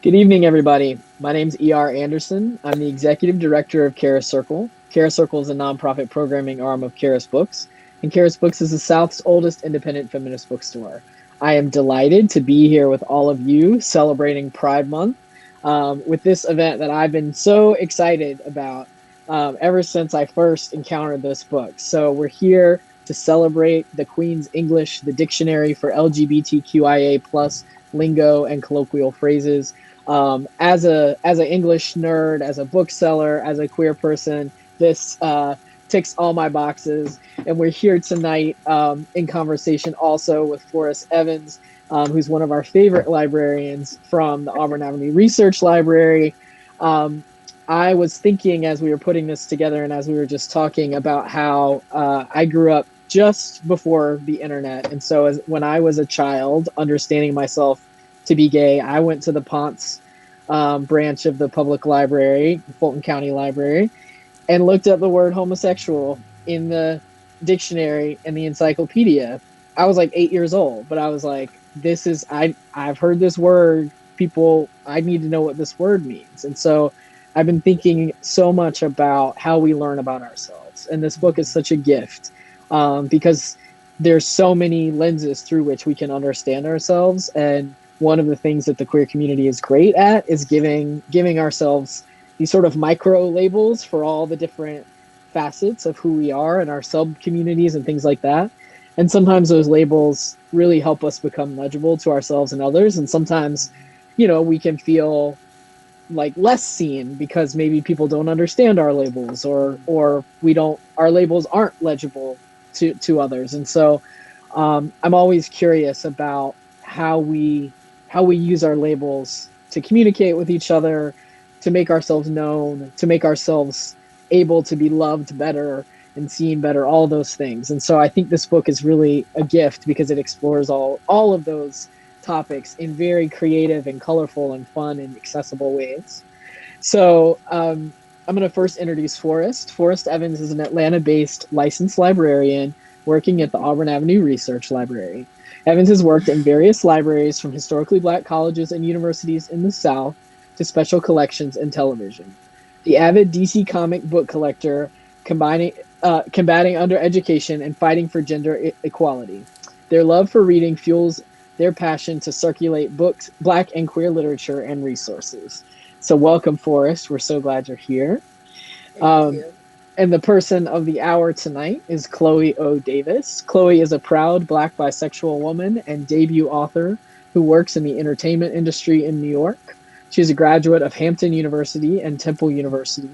Good evening, everybody. My name's E.R. Anderson. I'm the executive director of Charis Circle. Charis Circle is a nonprofit programming arm of Charis Books, and Charis Books is the South's oldest independent feminist bookstore. I am delighted to be here with all of you celebrating Pride Month with this event that I've been so excited about ever since I first encountered this book. So we're here to celebrate the Queen's English, the dictionary for LGBTQIA plus lingo and colloquial phrases. As an English nerd, as a bookseller, as a queer person, this ticks all my boxes. And we're here tonight in conversation also with Forrest Evans, who's one of our favorite librarians from the Auburn Avenue Research Library. I was thinking as we were putting this together and as we were just talking about how I grew up just before the internet. And so when I was a child, understanding myself to be gay, I went to the Ponce branch of the public library, Fulton County Library, and looked up the word homosexual in the dictionary and the encyclopedia. I was like 8 years old, but I was like, I've heard this word. People, I need to know what this word means. And so I've been thinking so much about how we learn about ourselves. And this book is such a gift because there's so many lenses through which we can understand ourselves. And one of the things that the queer community is great at is giving ourselves these sort of micro labels for all the different facets of who we are and our sub communities and things like that. And sometimes those labels really help us become legible to ourselves and others. And sometimes, we can feel like less seen because maybe people don't understand our labels or our labels aren't legible to others. And so I'm always curious about how we use our labels to communicate with each other, to make ourselves known, to make ourselves able to be loved better and seen better, all those things. And so I think this book is really a gift because it explores all of those topics in very creative and colorful and fun and accessible ways. So I'm going to first introduce Forrest. Forrest Evans is an Atlanta-based licensed librarian working at the Auburn Avenue Research Library. Evans has worked in various libraries from historically Black colleges and universities in the South to special collections and television. The avid DC comic book collector, combating undereducation and fighting for gender equality. Their love for reading fuels their passion to circulate books, Black and queer literature and resources. So welcome, Forrest. We're so glad you're here. Thank you. And the person of the hour tonight is Chloe O. Davis. Chloe is a proud Black bisexual woman and debut author who works in the entertainment industry in New York. She is a graduate of Hampton University and Temple University.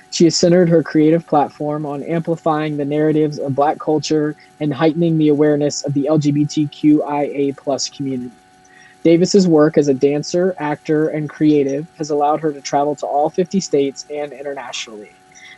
She has centered her creative platform on amplifying the narratives of Black culture and heightening the awareness of the LGBTQIA plus community. Davis's work as a dancer, actor, and creative has allowed her to travel to all 50 states and internationally.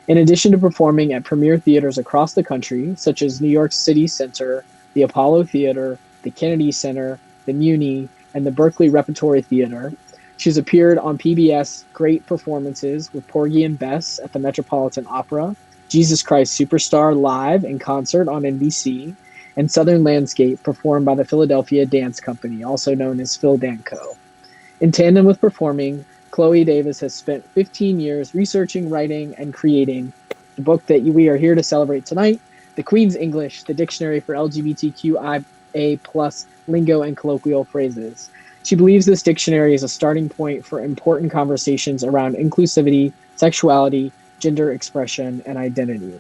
In addition to performing at premier theaters across the country, such as New York City Center, the Apollo Theater, the Kennedy Center, the Muni, and the Berkeley Repertory Theater, she's appeared on PBS Great Performances with Porgy and Bess at the Metropolitan Opera, Jesus Christ Superstar live in concert on NBC, and Southern Landscape performed by the Philadelphia Dance Company, also known as Phil Danco. In tandem with performing, Chloe Davis has spent 15 years researching, writing, and creating the book that we are here to celebrate tonight, The Queen's English, the Dictionary for LGBTQIA plus lingo and colloquial phrases. She believes this dictionary is a starting point for important conversations around inclusivity, sexuality, gender expression, and identity.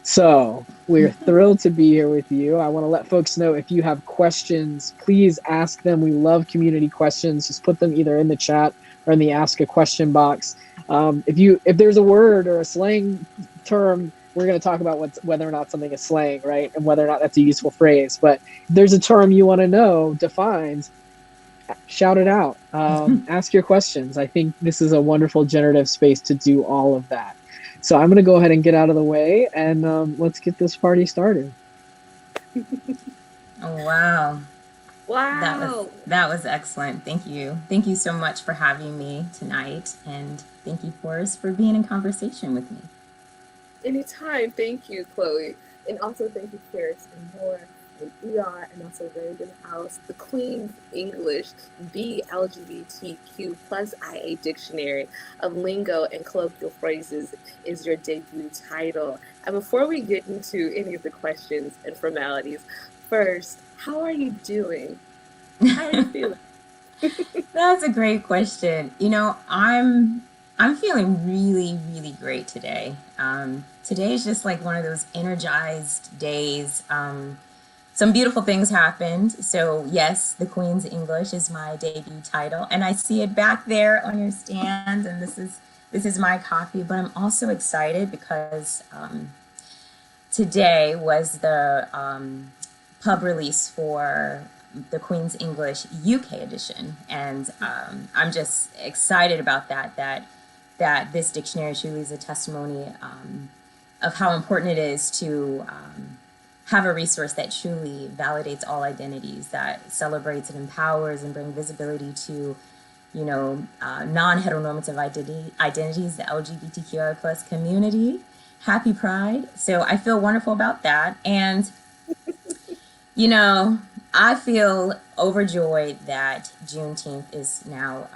So we're thrilled to be here with you. I want to let folks know if you have questions, please ask them. We love community questions. Just put them either in the chat or in the ask a question box. If there's a word or a slang term, we're going to talk about whether or not something is slang, right? And whether or not that's a useful phrase. But if there's a term you want to know defined, shout it out. Ask your questions. I think this is a wonderful generative space to do all of that. So I'm going to go ahead and get out of the way and let's get this party started. Oh, wow. Wow. That was excellent. Thank you. Thank you so much for having me tonight. And thank you, Forrest, for being in conversation with me. Anytime. Thank you, Chloe. And also thank you, Charis and Laura, and ER, and also Random House, the Queen's English, the LGBTQ plus IA Dictionary of Lingo and Colloquial Phrases is your debut title. And before we get into any of the questions and formalities, first, how are you doing? How are you feeling? That's a great question. I'm feeling really, really great today. Today is just like one of those energized days. Some beautiful things happened. So yes, the Queen's English is my debut title, and I see it back there on your stand. And this is my copy. But I'm also excited because today was the pub release for the Queen's English UK edition, and I'm just excited about that this dictionary truly is a testimony of how important it is to have a resource that truly validates all identities, that celebrates and empowers and brings visibility to non-heteronormative identities, the LGBTQI plus community. Happy Pride. So I feel wonderful about that. And I feel overjoyed that Juneteenth is now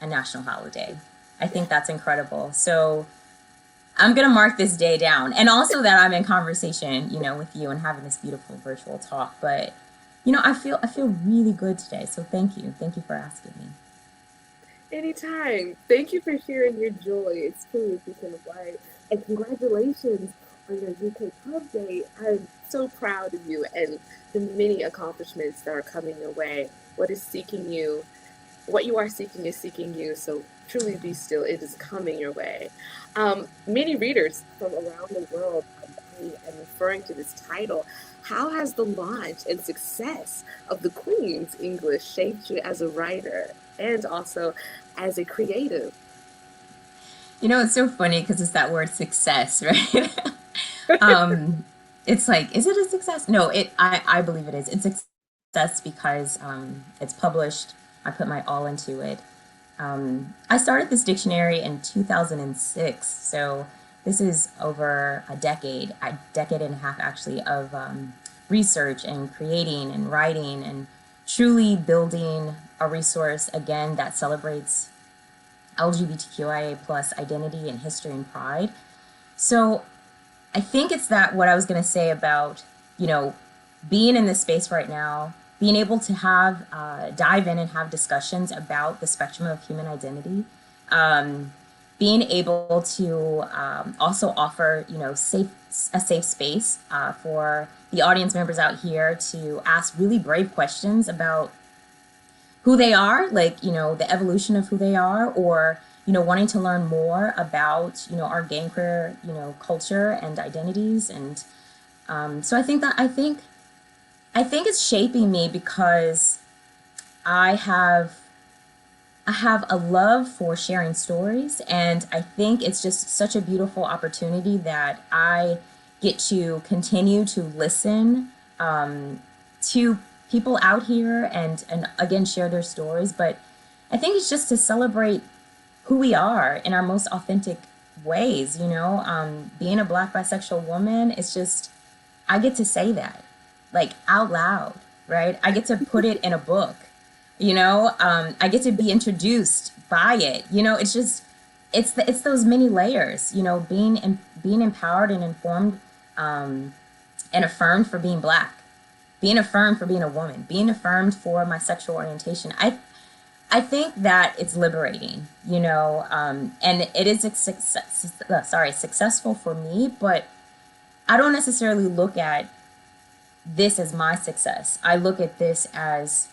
a national holiday. I think that's incredible. So I'm going to mark this day down. And also that I'm in conversation, with you and having this beautiful virtual talk. But, I feel really good today. So thank you. Thank you for asking me. Anytime. Thank you for sharing your joy. It's truly a beacon of light. And congratulations on your UK Pub Day. I'm so proud of you and the many accomplishments that are coming your way. What you are seeking is seeking you. So truly be still. It is coming your way. Many readers from around the world are buying and referring to this title. How has the launch and success of the Queen's English shaped you as a writer and also as a creative? It's so funny because it's that word success, right? It's like, is it a success? No, I believe it is. It's a success because it's published. I put my all into it. I started this dictionary in 2006, so this is over a decade and a half actually, of research and creating and writing and truly building a resource, again, that celebrates LGBTQIA plus identity and history and pride. So I think it's that what I was going to say about, being in this space right now, being able to have, dive in and have discussions about the spectrum of human identity, being able to also offer, a safe space for the audience members out here to ask really brave questions about who they are, like, the evolution of who they are, or, wanting to learn more about, our gay and queer, culture and identities. And so I think it's shaping me because I have a love for sharing stories, and I think it's just such a beautiful opportunity that I get to continue to listen to people out here and again share their stories. But I think it's just to celebrate who we are in our most authentic ways. Being a Black bisexual woman, it's just, I get to say that like out loud, right? I get to put it in a book, I get to be introduced by it. It's just, it's those many layers, being empowered and informed and affirmed for being Black, being affirmed for being a woman, being affirmed for my sexual orientation. I think that it's liberating, and it is successful for me, but I don't necessarily look at this as my success. I look at this as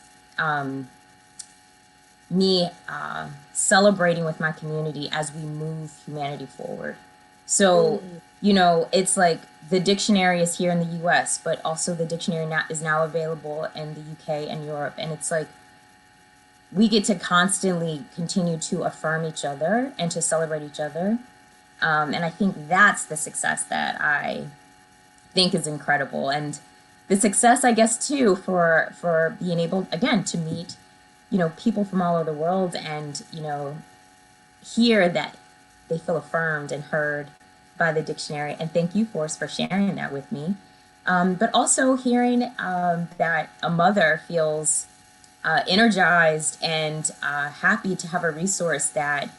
me celebrating with my community as we move humanity forward. So, it's like the dictionary is here in the US, but also the dictionary is now available in the UK and Europe. And it's like, we get to constantly continue to affirm each other and to celebrate each other. And I think that's the success that I think is incredible. And the success, I guess, too, for being able, again, to meet, people from all over the world and, hear that they feel affirmed and heard by the dictionary. And thank you, Forrest, for sharing that with me. but also hearing that a mother feels energized and happy to have a resource that,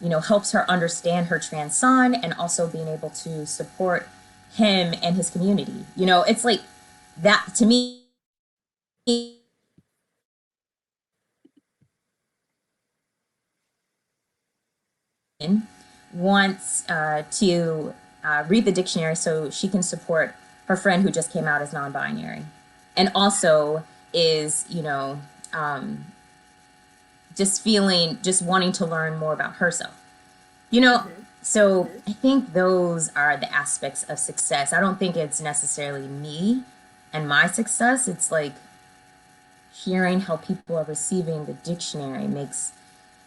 you know, helps her understand her trans son and also being able to support him and his community. You know, it's like that to me wants to read the dictionary so she can support her friend who just came out as non-binary, and also is, you know, just wanting to learn more about herself. You know, so I think those are the aspects of success. I don't think it's necessarily me and my success. It's like hearing how people are receiving the dictionary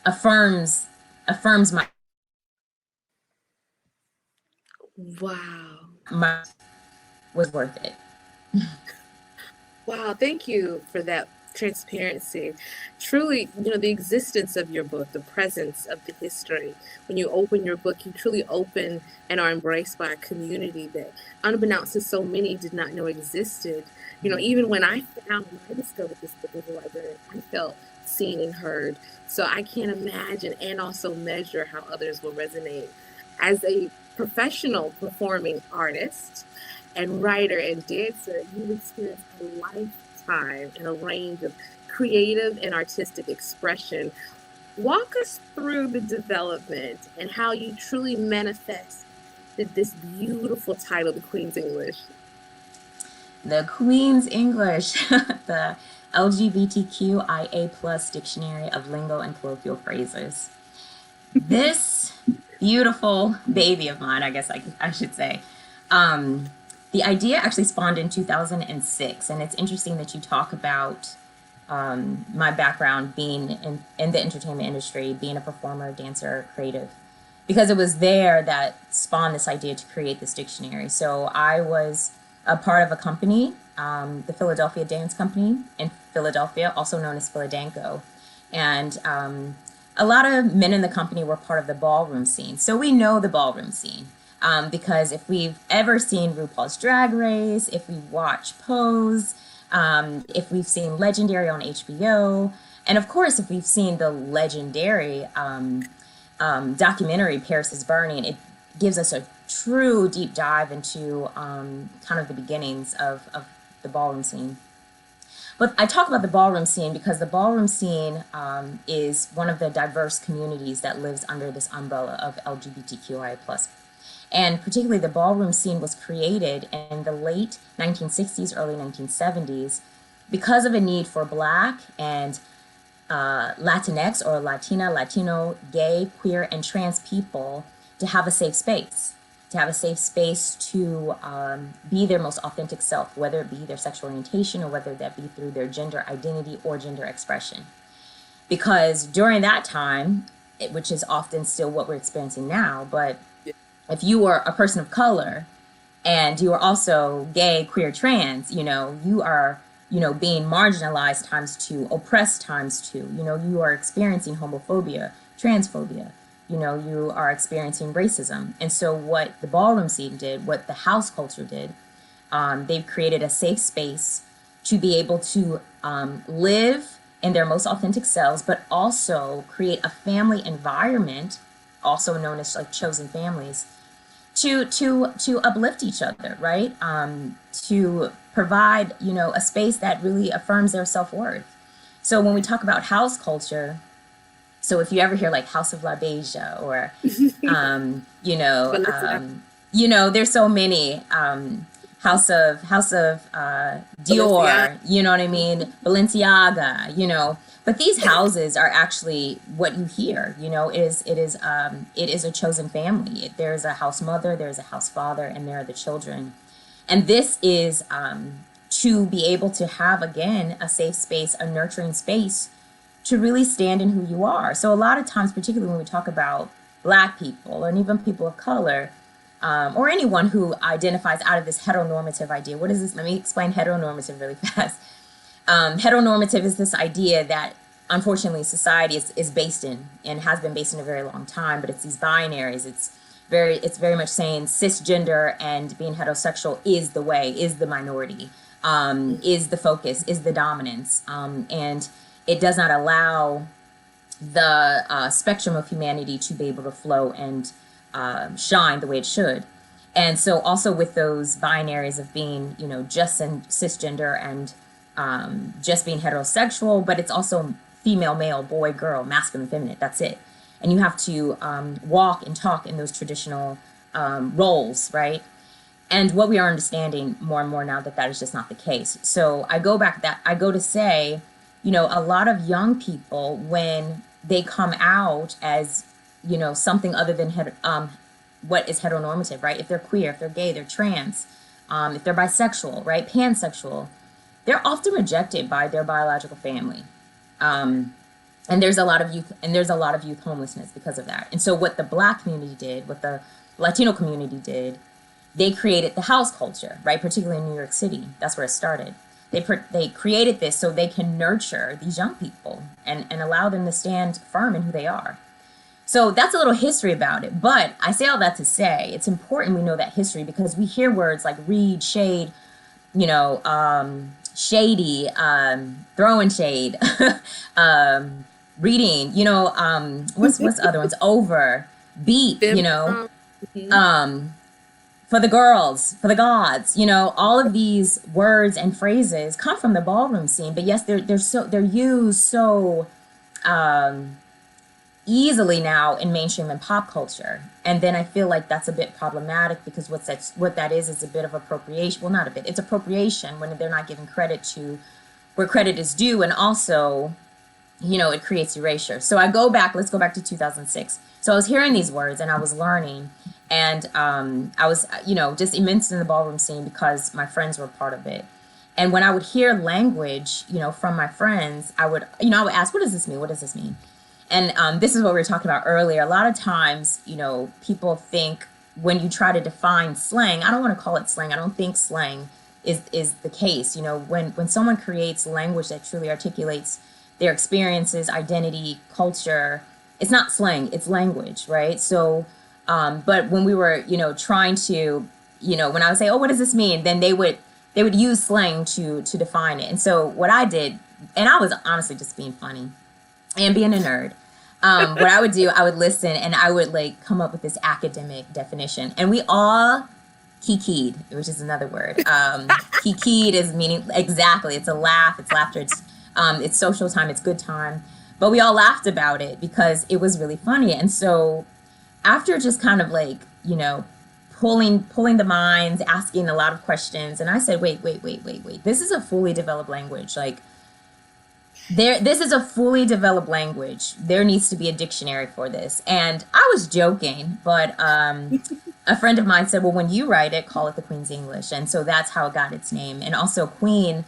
affirms my Wow. was worth it. Wow, thank you for that transparency. Truly, you know, the existence of your book, the presence of the history. When you open your book, you truly open and are embraced by a community that, unbeknownst to so many, did not know existed. You know, even when I discovered this book as a librarian, I felt seen and heard. So I can't imagine and also measure how others will resonate. As a professional performing artist, and writer and dancer, you've experienced a lifetime and a range of creative and artistic expression. Walk us through the development and how you truly manifested this beautiful title, The Queen's English. The Queen's English, the LGBTQIA plus dictionary of lingo and colloquial phrases. This beautiful baby of mine, I guess I should say, the idea actually spawned in 2006, and it's interesting that you talk about my background being in the entertainment industry, being a performer, dancer, creative, because it was there that spawned this idea to create this dictionary. So I was a part of a company, the Philadelphia Dance Company in Philadelphia, also known as Philadanco, and a lot of men in the company were part of the ballroom scene. So we know the ballroom scene. Because if we've ever seen RuPaul's Drag Race, if we watch Pose, if we've seen Legendary on HBO, and of course, if we've seen the legendary documentary Paris is Burning, it gives us a true deep dive into kind of the beginnings of the ballroom scene. But I talk about the ballroom scene because the ballroom scene is one of the diverse communities that lives under this umbrella of LGBTQIA+. And particularly the ballroom scene was created in the late 1960s, early 1970s, because of a need for Black and Latinx or Latina, Latino, gay, queer, and trans people to have a safe space, to be their most authentic self, whether it be their sexual orientation or whether that be through their gender identity or gender expression. Because during that time, which is often still what we're experiencing now, but if you were a person of color and you are also gay, queer, trans, you know, you are, you know, being marginalized times two, oppressed times two, you know, you are experiencing homophobia, transphobia, you know, you are experiencing racism. And so what the ballroom scene did, what the house culture did, they've created a safe space to be able to live in their most authentic selves, but also create a family environment, also known as like chosen families, to uplift each other, right? To provide, you know, a space that really affirms their self-worth. So when we talk about house culture, so if you ever hear like House of La Beja or, you know, there's so many, House of Dior, you know what I mean? Balenciaga, you know, but these houses are actually what you hear, you know, it is a chosen family. There's a house mother, there's a house father, and there are the children. And this is to be able to have, again, a safe space, a nurturing space to really stand in who you are. So a lot of times, particularly when we talk about Black people and even people of color, or anyone who identifies out of this heteronormative idea. What is this? Let me explain heteronormative really fast. Heteronormative is this idea that unfortunately society is based in and has been based in a very long time, but it's these binaries. It's it's very much saying cisgender and being heterosexual is the way, is the minority, is the focus, is the dominance. And it does not allow the spectrum of humanity to be able to flow and shine the way it should. And so also with those binaries of being, you know, just and cisgender and just being heterosexual, but it's also female, male, boy, girl, masculine, feminine, that's it. And you have to walk and talk in those traditional roles, right? And what we are understanding more and more now that is just not the case. So I go to say, you know, a lot of young people, when they come out as, you know, something other than what is heteronormative, right? If they're queer, if they're gay, they're trans, if they're bisexual, right? Pansexual, they're often rejected by their biological family. And there's a lot of youth homelessness because of that. And so what the Black community did, what the Latino community did, they created the house culture, right? Particularly in New York City, that's where it started. They created this so they can nurture these young people and allow them to stand firm in who they are. So that's a little history about it. But I say all that to say it's important we know that history, because we hear words like read, shade, you know, shady, throwing shade, reading, you know, what's the other ones? Over, beat, you know, for the girls, for the gods, you know, all of these words and phrases come from the ballroom scene. But yes, they're used so easily now in mainstream and pop culture. And then I feel like that's a bit problematic, because what that is a bit of appropriation. Well, not a bit, it's appropriation when they're not giving credit to where credit is due. And also, you know, it creates erasure. So let's go back to 2006. So I was hearing these words and I was learning, and I was, you know, just immersed in the ballroom scene because my friends were part of it. And when I would hear language, you know, from my friends, I would ask, what does this mean? What does this mean? And this is what we were talking about earlier. A lot of times, you know, people think when you try to define slang, I don't want to call it slang. I don't think slang is the case. You know, when someone creates language that truly articulates their experiences, identity, culture, it's not slang, it's language, right? So, but when we were, you know, trying to, you know, when I would say, oh, what does this mean? Then they would use slang to define it. And so what I did, and I was honestly just being funny and being a nerd, what I would do, I would listen and I would like come up with this academic definition. And we all kikied, which is another word. Kikied is meaning, exactly, it's a laugh, it's laughter, it's social time, it's good time. But we all laughed about it because it was really funny. And so after just kind of like, you know, pulling the minds, asking a lot of questions, and I said, wait, this is a fully developed language. Like, this is a fully developed language. There needs to be a dictionary for this. And I was joking, but a friend of mine said, well, when you write it, call it the Queen's English. And so that's how it got its name. And also Queen,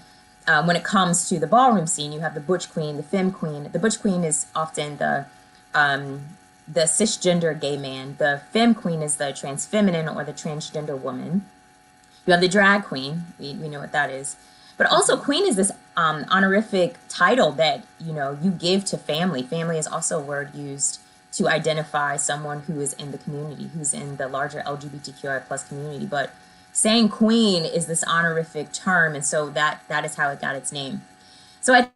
when it comes to the ballroom scene, you have the butch queen, the femme queen. The butch queen is often the cisgender gay man. The femme queen is the trans feminine or the transgender woman. You have the drag queen. We know what that is. But also queen is this honorific title that, you know, you give to family. Family is also a word used to identify someone who is in the community, who's in the larger LGBTQI plus community. But saying queen is this honorific term, and so that is how it got its name. So I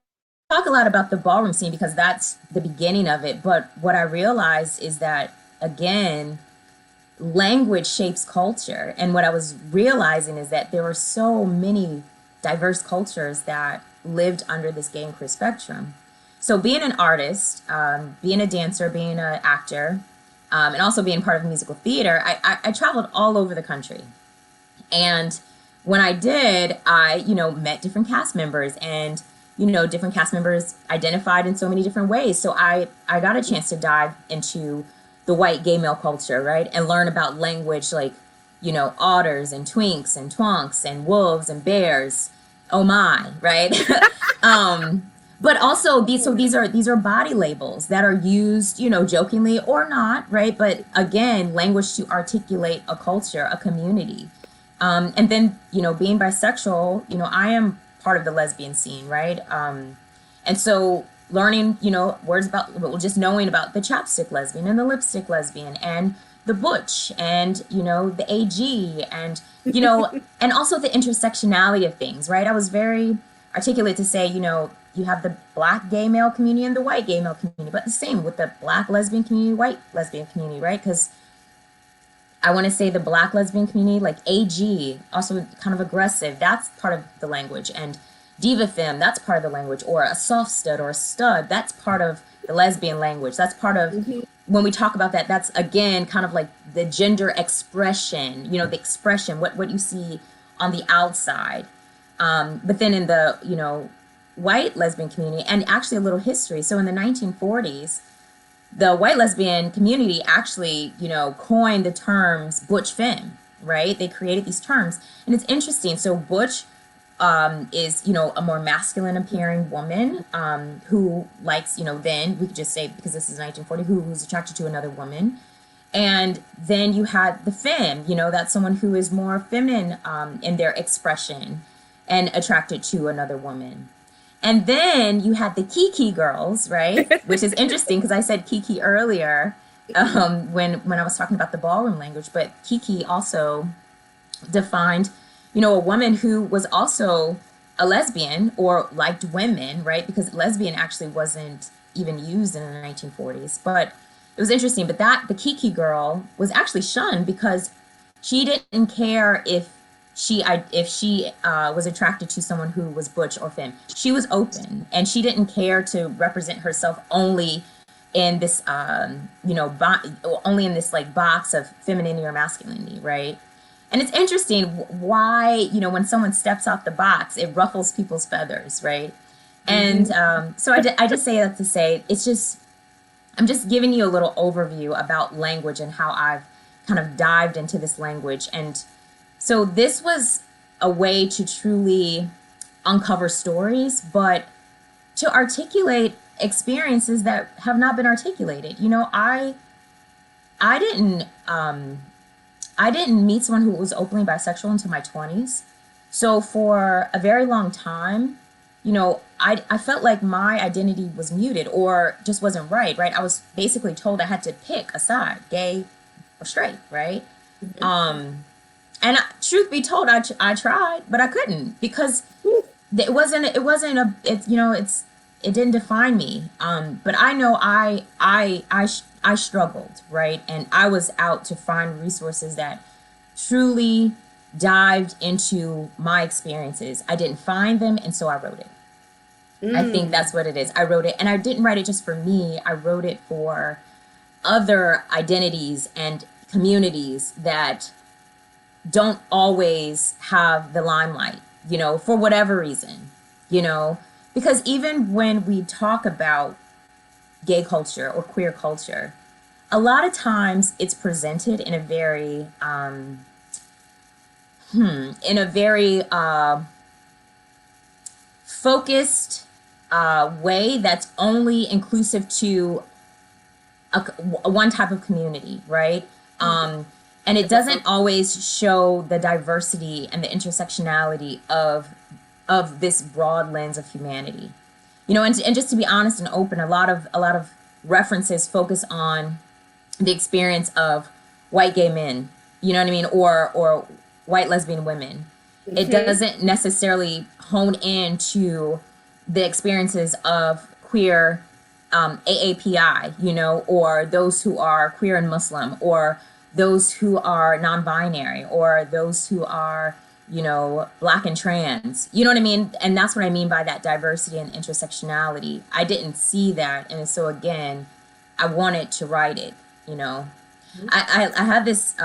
talk a lot about the ballroom scene because that's the beginning of it. But what I realized is that, again, language shapes culture. And what I was realizing is that there were so many diverse cultures that lived under this gay and queer spectrum. So being an artist, being a dancer, being an actor, and also being part of musical theater, I traveled all over the country. And when I did, I, you know, met different cast members, and, you know, different cast members identified in so many different ways. So I got a chance to dive into the white gay male culture, right? And learn about language like, you know, otters and twinks and twonks and wolves and bears. Oh my, right? But also these are body labels that are used, you know, jokingly or not, right? But again, language to articulate a culture, a community. And then, you know, being bisexual, you know, I am part of the lesbian scene, right? And so learning, you know, words about, well, just knowing about the chapstick lesbian and the lipstick lesbian and the butch and, you know, the AG and, you know, and also the intersectionality of things, right? I was very articulate to say, you know, you have the Black gay male community and the white gay male community, but the same with the Black lesbian community, white lesbian community, right? Because I want to say the Black lesbian community, like AG, also kind of aggressive, that's part of the language. And diva femme, that's part of the language. Or a soft stud or a stud, that's part of the lesbian language. That's part of, when we talk about that, that's again kind of like the gender expression, you know, the expression, what you see on the outside. But then in the, you know, white lesbian community, and actually a little history. So in the 1940s, the white lesbian community actually, you know, coined the terms butch femme, right? They created these terms. And it's interesting. So butch is, you know, a more masculine appearing woman who likes, you know, then we could just say, because this is 1940, who's attracted to another woman. And then you had the femme, you know, that's someone who is more feminine in their expression and attracted to another woman. And then you had the Kiki girls, right? Which is interesting because I said Kiki earlier when I was talking about the ballroom language, but Kiki also defined, you know, a woman who was also a lesbian or liked women, right? Because lesbian actually wasn't even used in the 1940s, but it was interesting. But the Kiki girl was actually shunned because she didn't care if she was attracted to someone who was butch or femme. She was open, and she didn't care to represent herself only in this, you know, only in this like box of femininity or masculinity, right? And it's interesting why, you know, when someone steps out the box, it ruffles people's feathers, right? And so I just say that to say, it's just, I'm just giving you a little overview about language and how I've kind of dived into this language. And so this was a way to truly uncover stories, but to articulate experiences that have not been articulated. You know, I didn't meet someone who was openly bisexual until my 20s. So for a very long time, you know, I felt like my identity was muted or just wasn't right? I was basically told I had to pick a side, gay or straight, right? And truth be told, I tried, but I couldn't because it didn't define me. But I know I struggled, right? And I was out to find resources that truly dived into my experiences. I didn't find them, and so I wrote it. I think that's what it is. I wrote it, and I didn't write it just for me. I wrote it for other identities and communities that don't always have the limelight, you know, for whatever reason, you know, because even when we talk about gay culture or queer culture, a lot of times it's presented in a very, focused way that's only inclusive to one type of community, right? And it doesn't always show the diversity and the intersectionality of this broad lens of humanity. You know, and just to be honest and open, a lot of references focus on the experience of white gay men, you know what I mean, or white lesbian women. It doesn't necessarily hone in to the experiences of queer AAPI, you know, or those who are queer and Muslim, or those who are non-binary, or those who are, you know, Black and trans, you know what I mean? And that's what I mean by that diversity and intersectionality. I didn't see that. And so again, I wanted to write it, you know. I have this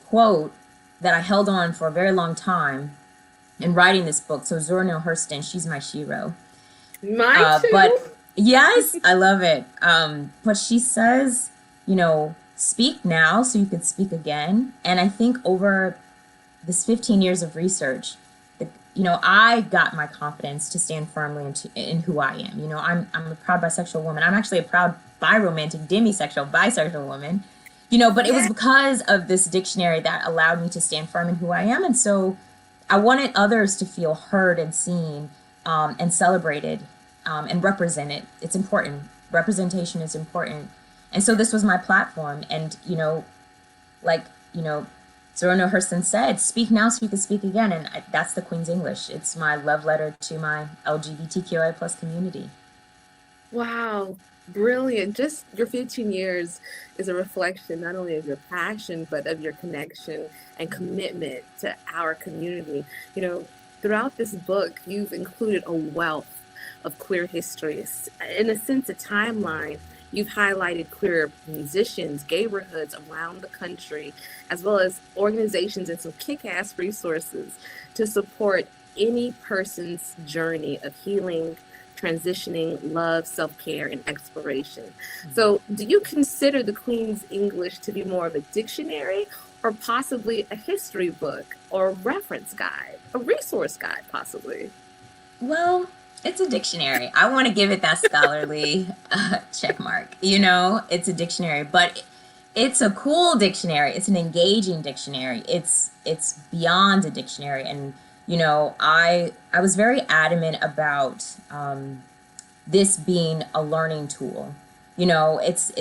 quote that I held on for a very long time in writing this book. So Zora Neale Hurston, she's my shero. Mine too. But yes, I love it. But she says, you know, speak now so you could speak again. And I think over this 15 years of research, you know, I got my confidence to stand firmly in who I am. You know, I'm a proud bisexual woman. I'm actually a proud biromantic, demisexual, bisexual woman. You know, but it was because of this dictionary that allowed me to stand firm in who I am. And so I wanted others to feel heard and seen and celebrated and represented. It's important. Representation is important. And so this was my platform. And, you know, like, you know, Zora Hurston said, speak now so you can speak again. And that's the Queen's English. It's my love letter to my LGBTQI plus community. Wow, brilliant. Just your 15 years is a reflection not only of your passion, but of your connection and commitment to our community. You know, throughout this book, you've included a wealth of queer histories. In a sense, a timeline. You've highlighted queer musicians, neighborhoods around the country, as well as organizations and some kick-ass resources to support any person's journey of healing, transitioning, love, self-care, and exploration. So do you consider the Queen's English to be more of a dictionary or possibly a history book or reference guide, a resource guide possibly? Well, it's a dictionary. I want to give it that scholarly check mark. You know, it's a dictionary, but it's a cool dictionary. It's an engaging dictionary. It's beyond a dictionary. And you know, I was very adamant about this being a learning tool. You know, it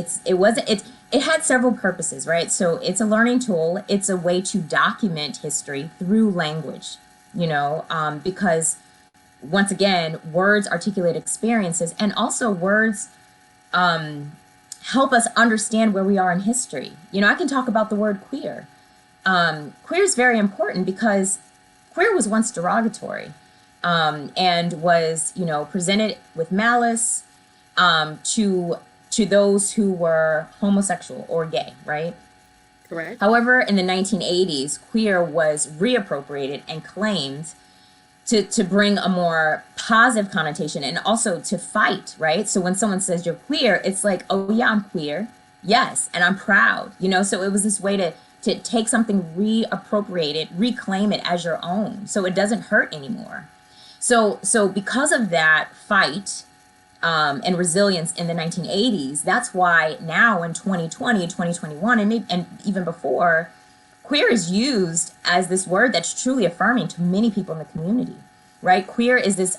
had several purposes, right? So it's a learning tool. It's a way to document history through language. You know, because once again, words articulate experiences, and also words help us understand where we are in history. You know, I can talk about the word queer. Queer is very important because queer was once derogatory and was, you know, presented with malice to those who were homosexual or gay, right? Correct. However, in the 1980s, queer was reappropriated and claimed to bring a more positive connotation and also to fight, right? So when someone says you're queer, it's like, oh yeah, I'm queer. Yes, and I'm proud, you know? So it was this way to take something, reappropriate it, reclaim it as your own, so it doesn't hurt anymore. So because of that fight and resilience in the 1980s, that's why now in 2020, 2021, and even before, queer is used as this word that's truly affirming to many people in the community, right? Queer is this,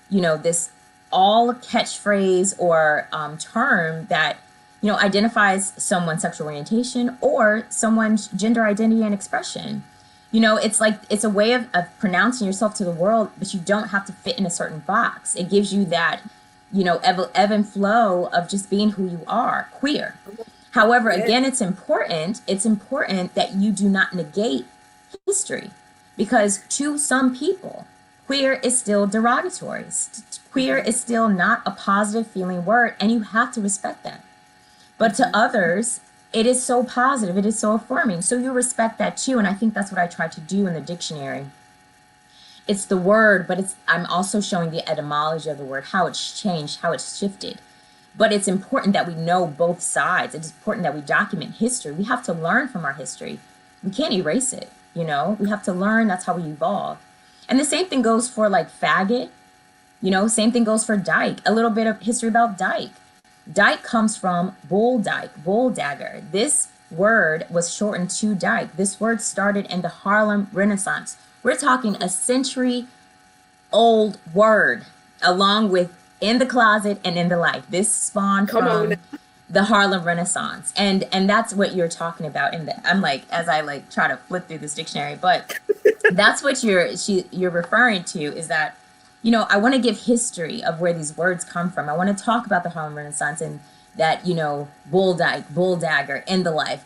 you know, this all catchphrase or term that, you know, identifies someone's sexual orientation or someone's gender identity and expression. You know, it's like, it's a way of pronouncing yourself to the world, but you don't have to fit in a certain box. It gives you that, you know, ebb and flow of just being who you are, queer. However, again, it's important that you do not negate history, because to some people, queer is still derogatory. Queer is still not a positive feeling word, and you have to respect that. But to others, it is so positive, it is so affirming. So you respect that too, and I think that's what I try to do in the dictionary. It's the word, but I'm also showing the etymology of the word, how it's changed, how it's shifted. But it's important that we know both sides. It's important that we document history. We have to learn from our history. We can't erase it, you know? We have to learn, that's how we evolve. And the same thing goes for like faggot, you know? Same thing goes for dyke. A little bit of history about dyke. Dyke comes from bull dyke, bull dagger. This word was shortened to dyke. This word started in the Harlem Renaissance. We're talking a century-old word, along with in the closet and in the life. This spawned from the Harlem Renaissance, and that's what you're talking about. And I'm like, as I like try to flip through this dictionary, but that's what you're referring to, is that, you know, I want to give history of where these words come from. I want to talk about the Harlem Renaissance and that, you know, bull dyke, bull dagger, in the life,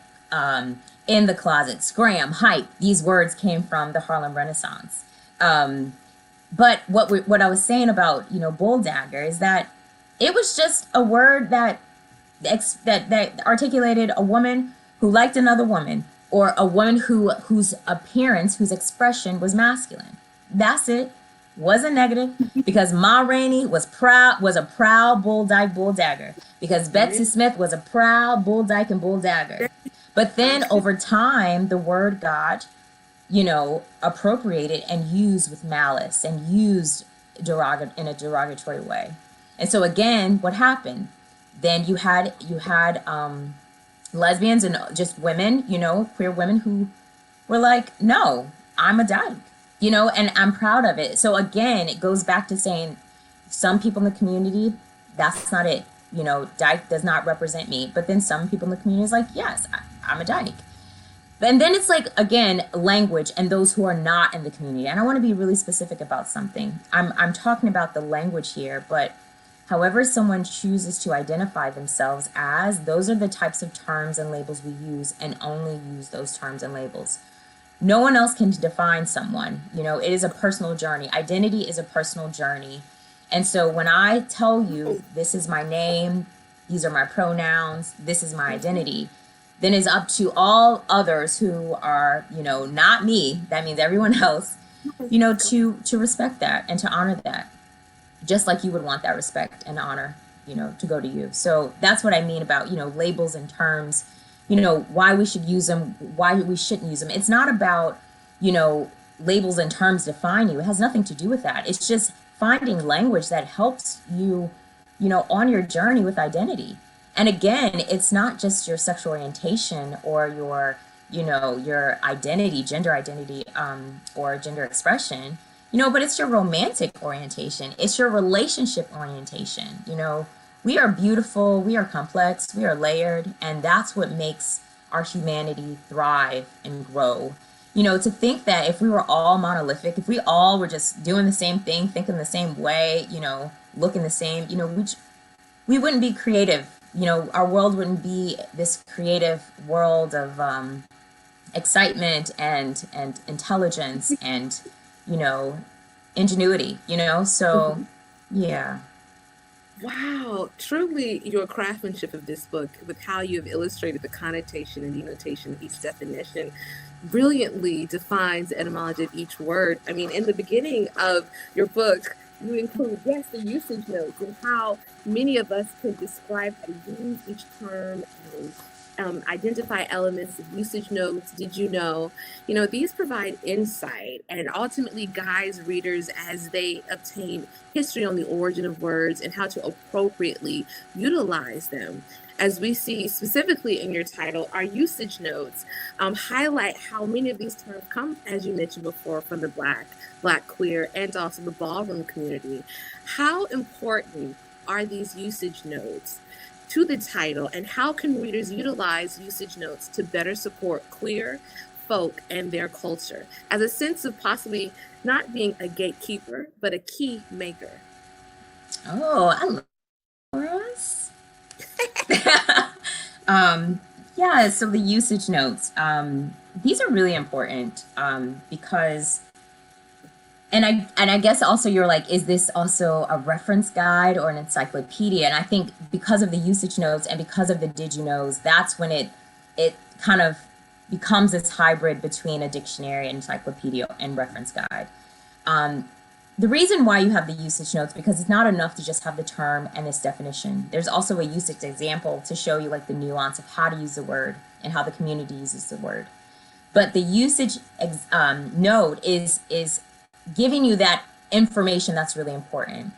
in the closet, scram, hype. These words came from the Harlem Renaissance. But what I was saying about, you know, bull dagger is that it was just a word that articulated a woman who liked another woman, or a woman whose appearance, whose expression was masculine. That's it. Wasn't negative, because Ma Rainey was a proud bull dyke, bull dagger, because Betsy Smith was a proud bull dyke and bull dagger. But then over time, the word got, you know, appropriated and used with malice and used in a derogatory way. And so again, what happened? Then you had lesbians and just women, you know, queer women who were like, no, I'm a dyke, you know, and I'm proud of it. So again, it goes back to saying some people in the community, that's not it. You know, dyke does not represent me. But then some people in the community is like, yes, I'm a dyke. And then it's like, again, language and those who are not in the community. And I want to be really specific about something. I'm talking about the language here, but however someone chooses to identify themselves as, those are the types of terms and labels we use, and only use those terms and labels. No one else can define someone. You know, it is a personal journey. Identity is a personal journey. And so when I tell you, this is my name, these are my pronouns, this is my identity, then it's up to all others who are, you know, not me, that means everyone else, you know, to respect that and to honor that, just like you would want that respect and honor, you know, to go to you. So that's what I mean about, you know, labels and terms, you know, why we should use them, why we shouldn't use them. It's not about, you know, labels and terms define you. It has nothing to do with that. It's just finding language that helps you, you know, on your journey with identity. And again, it's not just your sexual orientation or your, you know, your identity, or gender expression, you know, but it's your romantic orientation. It's your relationship orientation. You know, we are beautiful, we are complex, we are layered, and that's what makes our humanity thrive and grow. You know, to think that if we were all monolithic, if we all were just doing the same thing, thinking the same way, you know, looking the same, you know, we wouldn't be creative. You know, our world wouldn't be this creative world of excitement and intelligence and, you know, ingenuity, you know? So, yeah. Wow, truly your craftsmanship of this book, with how you have illustrated the connotation and denotation of each definition, brilliantly defines the etymology of each word. I mean, in the beginning of your book, you include, yes, the usage notes and how many of us could describe how to use each term and identify elements of usage notes. Did you know? You know, these provide insight and ultimately guides readers as they obtain history on the origin of words and how to appropriately utilize them. As we see specifically in your title, our usage notes highlight how many of these terms come, as you mentioned before, from the Black, queer, and also the ballroom community. How important are these usage notes to the title, and how can readers utilize usage notes to better support queer folk and their culture as a sense of possibly not being a gatekeeper, but a key maker? Oh, I love us. Yeah, so the usage notes, these are really important because and I guess also you're like, is this also a reference guide or an encyclopedia? And I think because of the usage notes and because of the did you knows, that's when it kind of becomes this hybrid between a dictionary, encyclopedia, and reference guide. The reason why you have the usage notes, because it's not enough to just have the term and its definition. There's also a usage example to show you like the nuance of how to use the word and how the community uses the word. But the usage note is giving you that information that's really important.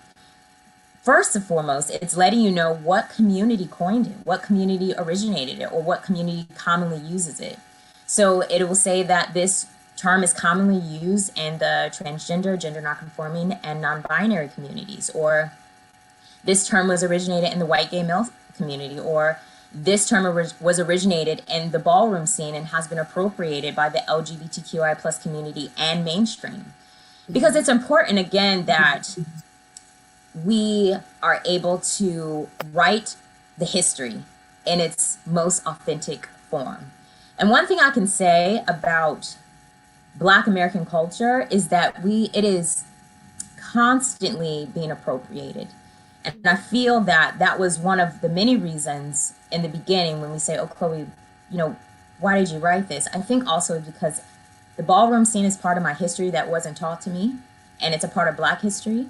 First and foremost, it's letting you know what community coined it, what community originated it, or what community commonly uses it. So it will say that this term is commonly used in the transgender, gender nonconforming, and non-binary communities, or this term was originated in the white gay male community, or this term was originated in the ballroom scene and has been appropriated by the LGBTQI plus community and mainstream. Because it's important, again, that we are able to write the history in its most authentic form. And one thing I can say about Black American culture is that it is constantly being appropriated. And I feel that that was one of the many reasons in the beginning when we say, oh, Chloe, you know, why did you write this? I think also because the ballroom scene is part of my history that wasn't taught to me, and it's a part of Black history.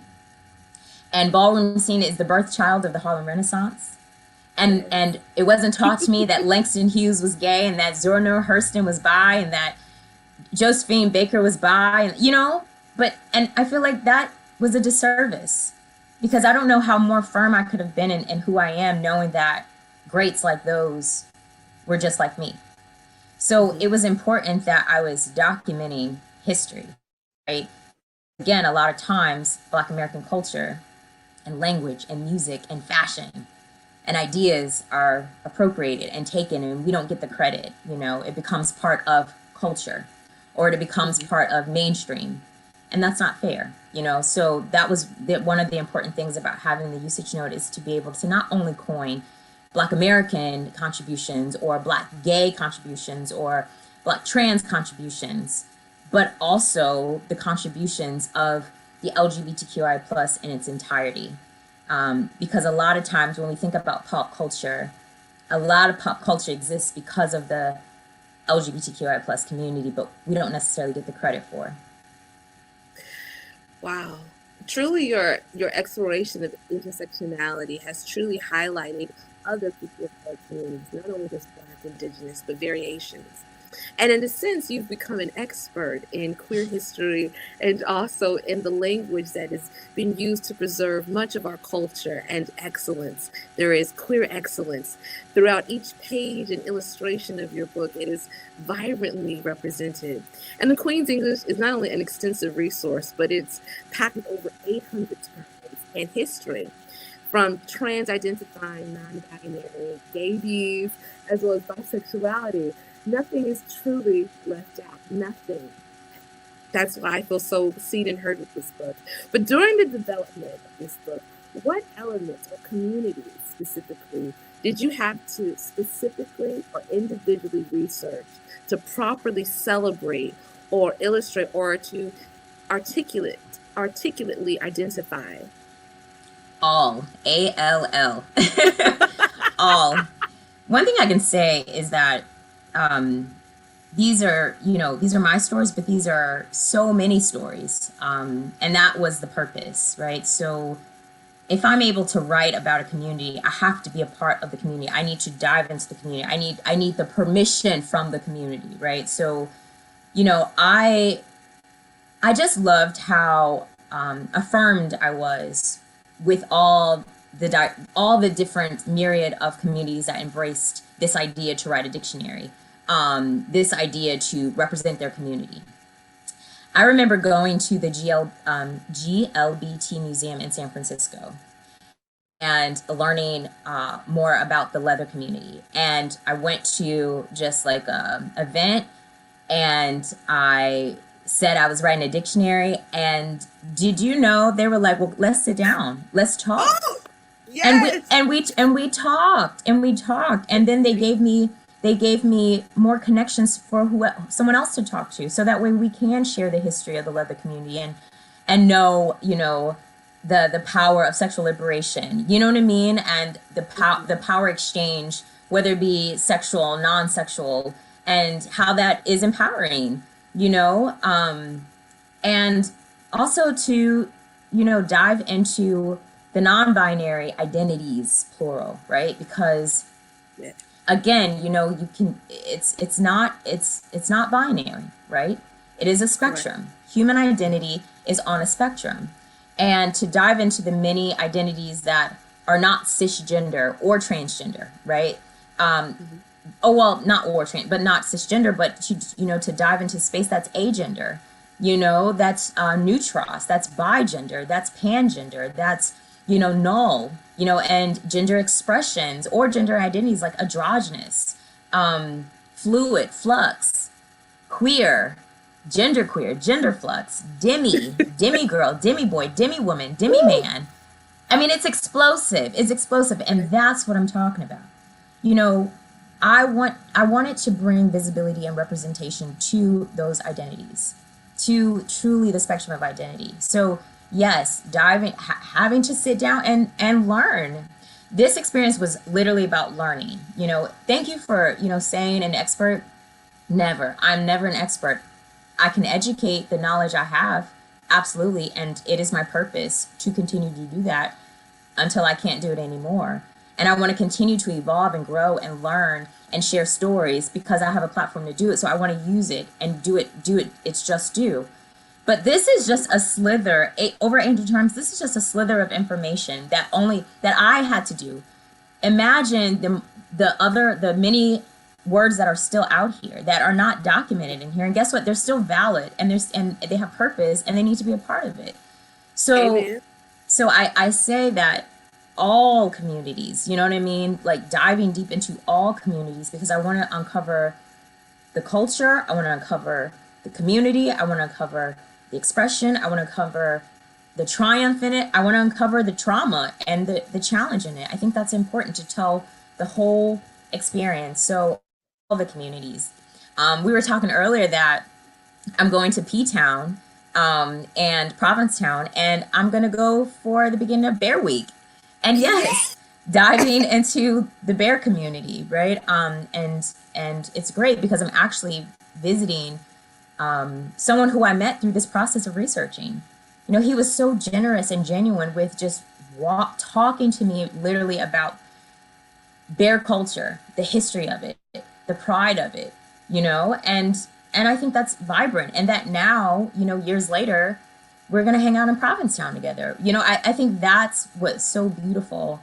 And ballroom scene is the birth child of the Harlem Renaissance. And it wasn't taught to me that Langston Hughes was gay and that Zora Neale Hurston was bi and that Josephine Baker was bi, and, you know, and I feel like that was a disservice because I don't know how more firm I could have been in who I am, knowing that greats like those were just like me. So it was important that I was documenting history, right? Again, a lot of times Black American culture and language and music and fashion and ideas are appropriated and taken and we don't get the credit. It becomes part of culture, or it becomes part of mainstream, and that's not fair. So that was one of the important things about having the usage note, is to be able to not only coin Black American contributions or Black gay contributions or Black trans contributions, but also the contributions of the LGBTQI plus in its entirety. Because a lot of times when we think about pop culture, a lot of pop culture exists because of the LGBTQI plus community, but we don't necessarily get the credit for. Wow. Truly, your exploration of intersectionality has truly highlighted other people of color communities, not only just Black, Indigenous, but variations. And in a sense, you've become an expert in queer history and also in the language that has been used to preserve much of our culture and excellence. There is queer excellence. Throughout each page and illustration of your book, it is vibrantly represented. And the Queen's English is not only an extensive resource, but it's packed with over 800 terms and history, from trans-identifying, non-binary, gays, as well as bisexuality. Nothing is truly left out. Nothing. That's why I feel so seen and heard with this book. But during the development of this book, what elements or communities specifically did you have to specifically or individually research to properly celebrate or illustrate or to articulately identify? All. A-L-L. All. One thing I can say is that these are my stories, but these are so many stories. And that was the purpose, right? So if I'm able to write about a community, I have to be a part of the community. I need to dive into the community. I need the permission from the community, right? So, I just loved how affirmed I was with all the different myriad of communities that embraced this idea to write a dictionary, this idea to represent their community. I remember going to the GLBT Museum in San Francisco and learning more about the leather community. And I went to just like an event, and I said I was writing a dictionary. And did you know, they were like, well, let's sit down, let's talk. Oh, yes. And we talked, and then they gave me more connections for someone else to talk to, so that way we can share the history of the leather community and know, the power of sexual liberation, you know what I mean? And the power exchange, whether it be sexual, non-sexual, and how that is empowering, and also to, dive into the non-binary identities, plural, right? Because again, you can, it's not binary, right? It is a spectrum. Right. Human identity is on a spectrum. And to dive into the many identities that are not cisgender or transgender, right? Oh, well, not cisgender, but to dive into space that's agender, that's neutros, that's bigender, that's pangender, that's, null, and gender expressions or gender identities like androgynous, fluid, flux, queer, gender flux, demi girl, demi boy, demi woman, demi man. I mean, it's explosive. And that's what I'm talking about. I wanted to bring visibility and representation to those identities, to truly the spectrum of identity. So yes, having to sit down and learn. This experience was literally about learning. Thank you for, saying an expert. Never. I'm never an expert. I can educate the knowledge I have, absolutely, and it is my purpose to continue to do that until I can't do it anymore. And I want to continue to evolve and grow and learn and share stories because I have a platform to do it. So I want to use it and do it its just due. But this is just a slither, over 800 times, this is just a slither of information that I had to do. Imagine the many words that are still out here that are not documented in here. And guess what? They're still valid, and they have purpose, and they need to be a part of it. So, Amen. So I say that all communities, you know what I mean? Like diving deep into all communities, because I want to uncover the culture, I want to uncover the community, I want to uncover the expression, I want to uncover the triumph in it, I want to uncover the trauma and the challenge in it. I think that's important to tell the whole experience. So all the communities. We were talking earlier that I'm going to P-Town and Provincetown, and I'm going to go for the beginning of Bear Week. And yes, diving into the bear community, right? And it's great because I'm actually visiting someone who I met through this process of researching. You know, he was so generous and genuine with just talking to me literally about bear culture, the history of it, the pride of it, you know, and I think that's vibrant, and that now, you know, years later, we're gonna hang out in Provincetown together. You know, I think that's what's so beautiful,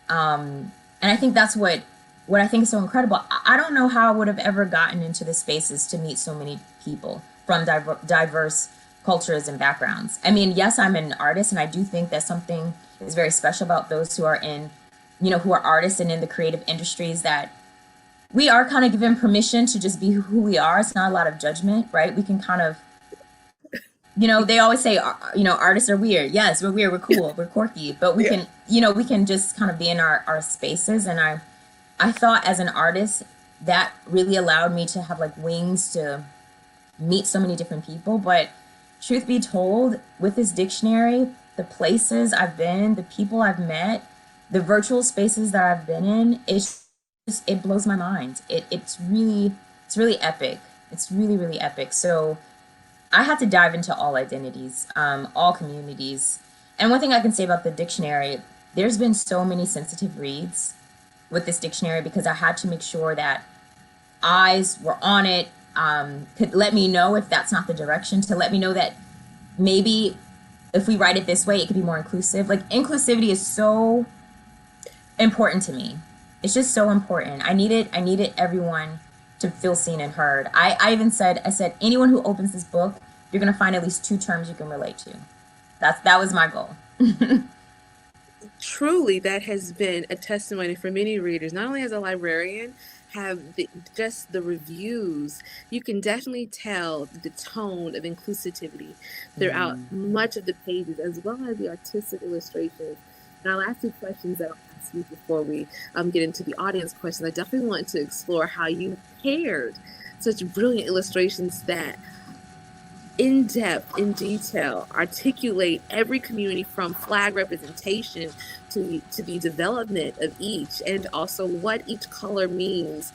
and I think that's what I think is so incredible. I don't know how I would have ever gotten into the spaces to meet so many people from diverse cultures and backgrounds. I mean, yes, I'm an artist, and I do think that something is very special about those who are in, you know, who are artists and in the creative industries, that we are kind of given permission to just be who we are. It's not a lot of judgment, right? We can kind of, you know, they always say, you know, artists are weird. Yes, we're weird, we're cool, we're quirky, but we can, you know, we can just kind of be in our spaces. And I thought as an artist, that really allowed me to have like wings to meet so many different people. But truth be told, with this dictionary, the places I've been, the people I've met, the virtual spaces that I've been in, it blows my mind. It's really epic. It's really epic. So I had to dive into all identities, all communities. And one thing I can say about the dictionary, there's been so many sensitive reads with this dictionary because I had to make sure that eyes were on it, could let me know if that's not the direction, to let me know that maybe if we write it this way, it could be more inclusive. Like, inclusivity is so important to me. It's just so important. I needed everyone to feel seen and heard. I even said, anyone who opens this book, you're gonna find at least 2 terms you can relate to. That was my goal. Truly, that has been a testimony for many readers, not only as a librarian, just the reviews. You can definitely tell the tone of inclusivity throughout much of the pages, as well as the artistic illustrations. And our last 2 questions that I'll ask you before we get into the audience questions, I definitely want to explore how you paired such brilliant illustrations that in depth, in detail, articulate every community from flag representation to the development of each, and also what each color means.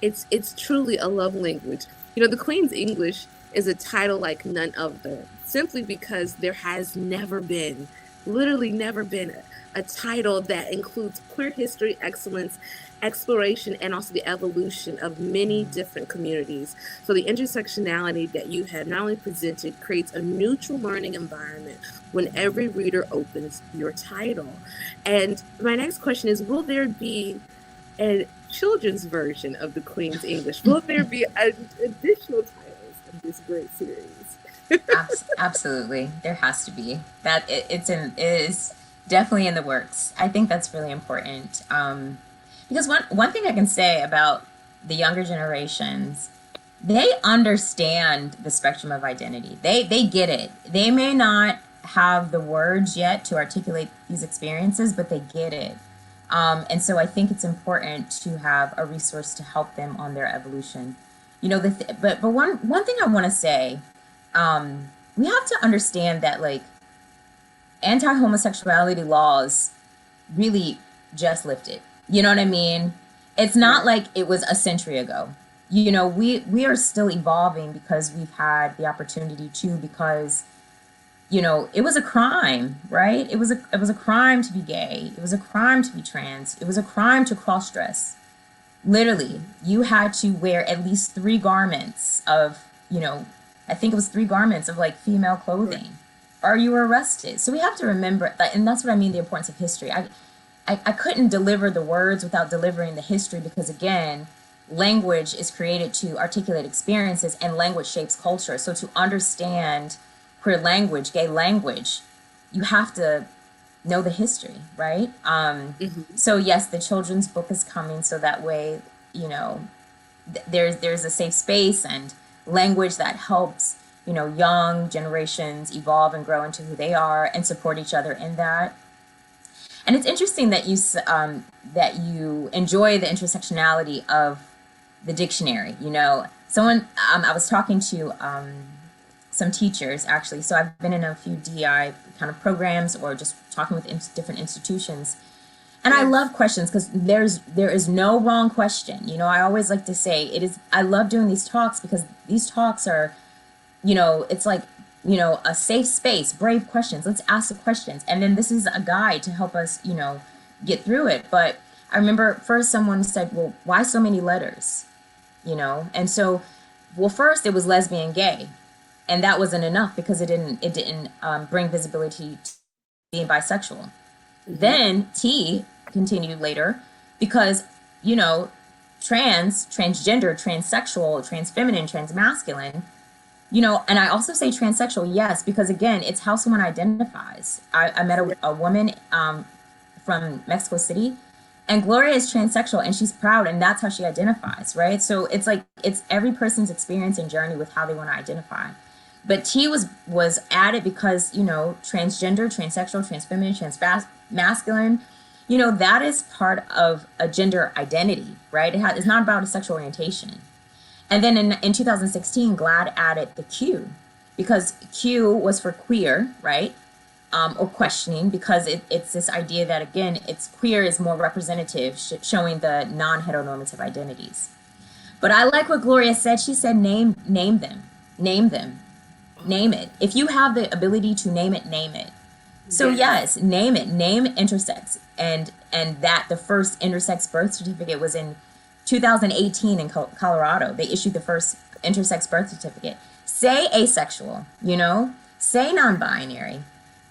It's truly a love language. You know, the Queen's English is a title like none other, simply because there has never been, literally never been, a title that includes queer history, excellence, exploration, and also the evolution of many different communities. So the intersectionality that you have not only presented creates a neutral learning environment when every reader opens your title. And my next question is, will there be a children's version of the Queen's English? Will there be additional titles of this great series? Absolutely, there has to be. That it is definitely in the works. I think that's really important. Because one thing I can say about the younger generations, they understand the spectrum of identity. They get it. They may not have the words yet to articulate these experiences, but they get it. And so I think it's important to have a resource to help them on their evolution. You know, but one thing I want to say, we have to understand that, like, anti-homosexuality laws really just lifted. You know what I mean? It's not like it was a century ago. You know, we are still evolving because we've had the opportunity to, because, you know, it was a crime, right? It was a crime to be gay. It was a crime to be trans. It was a crime to cross-dress. Literally, you had to wear at least 3 garments of, you know, I think it was 3 garments of like female clothing, or you were arrested. So we have to remember that, and that's what I mean, the importance of history. I couldn't deliver the words without delivering the history, because again, language is created to articulate experiences, and language shapes culture. So to understand queer language, gay language, you have to know the history, right? Mm-hmm. So yes, the children's book is coming, so that way, you know, there's a safe space and language that helps, you know, young generations evolve and grow into who they are and support each other in that. And it's interesting that that you enjoy the intersectionality of the dictionary. You know, someone I was talking to some teachers actually. So I've been in a few DI kind of programs or just talking with different institutions. And I Yes. love questions because there is no wrong question. You know, I always like to say it is. I love doing these talks because these talks are, you know, it's like, you know, a safe space, brave questions. Let's ask the questions. And then this is a guide to help us, you know, get through it. But I remember first someone said, well, why so many letters? You know? And so, well, first it was lesbian, gay. And that wasn't enough because it didn't bring visibility to being bisexual. Mm-hmm. Then T continued later because, you know, transgender, transsexual, transfeminine, transmasculine, you know, and I also say transsexual, yes, because again, it's how someone identifies. I met a woman from Mexico City, and Gloria is transsexual, and she's proud, and that's how she identifies, right? So it's like it's every person's experience and journey with how they want to identify. But T was added because, you know, transgender, transsexual, transfeminine, transmasculine, you know, that is part of a gender identity, right? It's not about a sexual orientation. And then in 2016, GLAAD added the Q because Q was for queer, right? Or questioning, because it's this idea that, again, it's queer is more representative, showing the non-heteronormative identities. But I like what Gloria said. She said, name them, name them, name it. If you have the ability to name it, name it. So Yes. yes, name it, name intersex, and that the first intersex birth certificate was in 2018 in Colorado. They issued the first intersex birth certificate. Say asexual, you know, say non-binary,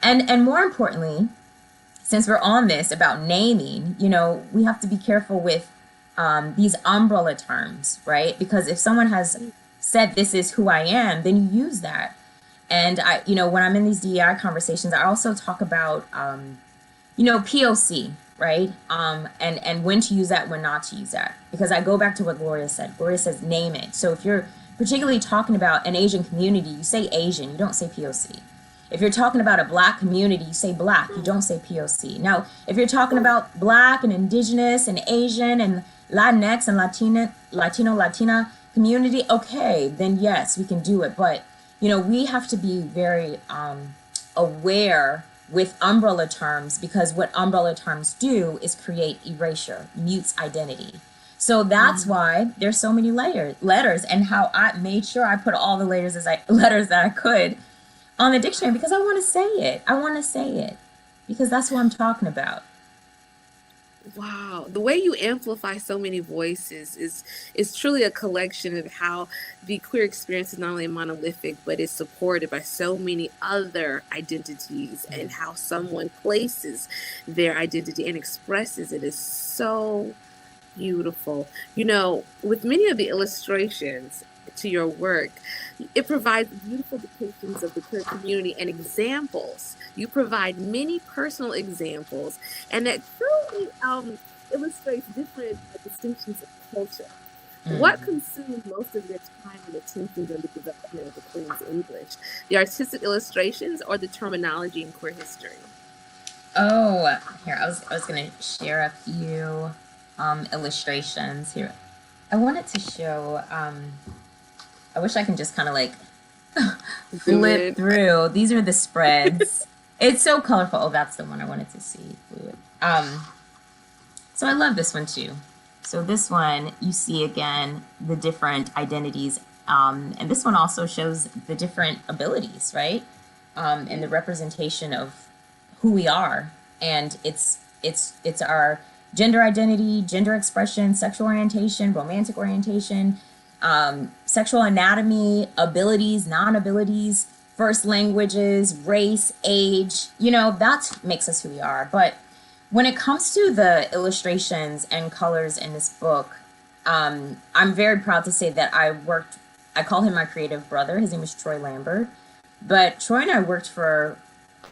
and more importantly, since we're on this about naming, you know, we have to be careful with these umbrella terms, right? Because if someone has said this is who I am, then you use that. And I, you know, when I'm in these DEI conversations, I also talk about, you know, POC, right? And when to use that, when not to use that. Because I go back to what Gloria said. Gloria says, name it. So if you're particularly talking about an Asian community, you say Asian, you don't say POC. If you're talking about a Black community, you say Black, you don't say POC. Now, if you're talking about Black and Indigenous and Asian and Latinx and Latina community, okay, then yes, we can do it. But, you know, we have to be very aware with umbrella terms, because what umbrella terms do is create erasure, mutes identity. So that's why there's so many letters, and how I made sure I put all the letters that I could on the dictionary, because I want to say it. I want to say it because that's what I'm talking about. Wow, the way you amplify so many voices is truly a collection of how the queer experience is not only monolithic, but is supported by so many other identities, and how someone places their identity and expresses it is so beautiful. You know, with many of the illustrations to your work, it provides beautiful depictions of the queer community and examples. You provide many personal examples, and that truly illustrates different distinctions of culture. What consumed most of your time and attention during the development of the Queen's English? The artistic illustrations or the terminology in queer history? Oh, here, I was gonna share a few illustrations here. I wanted to show. I wish I can just kind of like Zoom flip in. through. These are the spreads. It's so colorful. Oh, that's the one I wanted to see. Fluid. So I love this one too. So this one, you see again the different identities, and this one also shows the different abilities, right? And the representation of who we are, and it's our gender identity, gender expression, sexual orientation, romantic orientation, sexual anatomy, abilities, non-abilities, first languages, race, age. You know, that makes us who we are. But when it comes to the illustrations and colors in this book, I'm very proud to say that I call him my creative brother. His name is Troy Lambert. But Troy and I worked for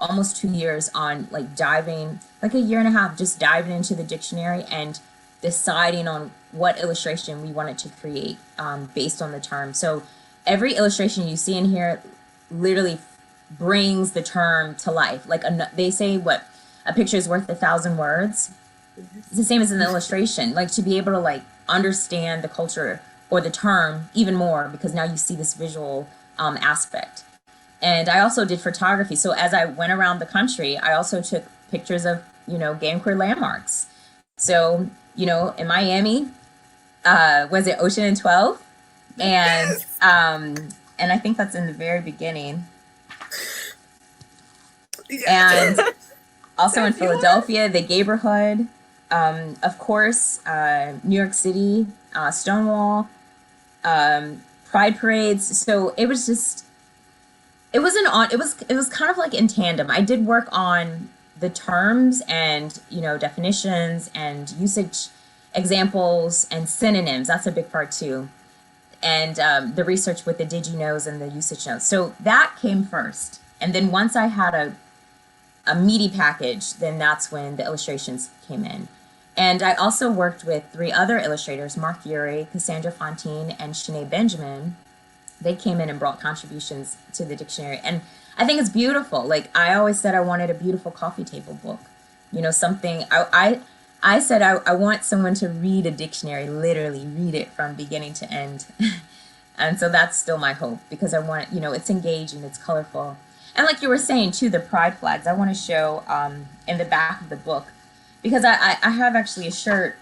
almost 2 years on like diving, like a year and a half, just diving into the dictionary and deciding on what illustration we wanted to create based on the term. So every illustration you see in here literally brings the term to life. Like they say what a picture is worth 1,000 words. It's the same as an illustration, like to be able to like understand the culture or the term even more, because now you see this visual aspect. And I also did photography. So as I went around the country, I also took pictures of, gay and queer landmarks. So, in Miami, was it Ocean and 12? And and I think that's in the very beginning. And also in Philadelphia, the Gayborhood, of course, New York City, Stonewall, Pride parades. So it was just, it was kind of like in tandem. I did work on the terms and, definitions and usage examples and synonyms. That's a big part too. And the research with the did you knows and the usage notes. So that came first. And then once I had a meaty package, then that's when the illustrations came in. And I also worked with 3 other illustrators, Mark Urey, Cassandra Fontaine, and Shanae Benjamin. They came in and brought contributions to the dictionary. And I think it's beautiful. Like I always said, I wanted a beautiful coffee table book. Something I said I want someone to read a dictionary, literally read it from beginning to end. And so that's still my hope, because I want, it's engaging, it's colorful. And like you were saying too, the pride flags, I want to show in the back of the book, because I have actually a shirt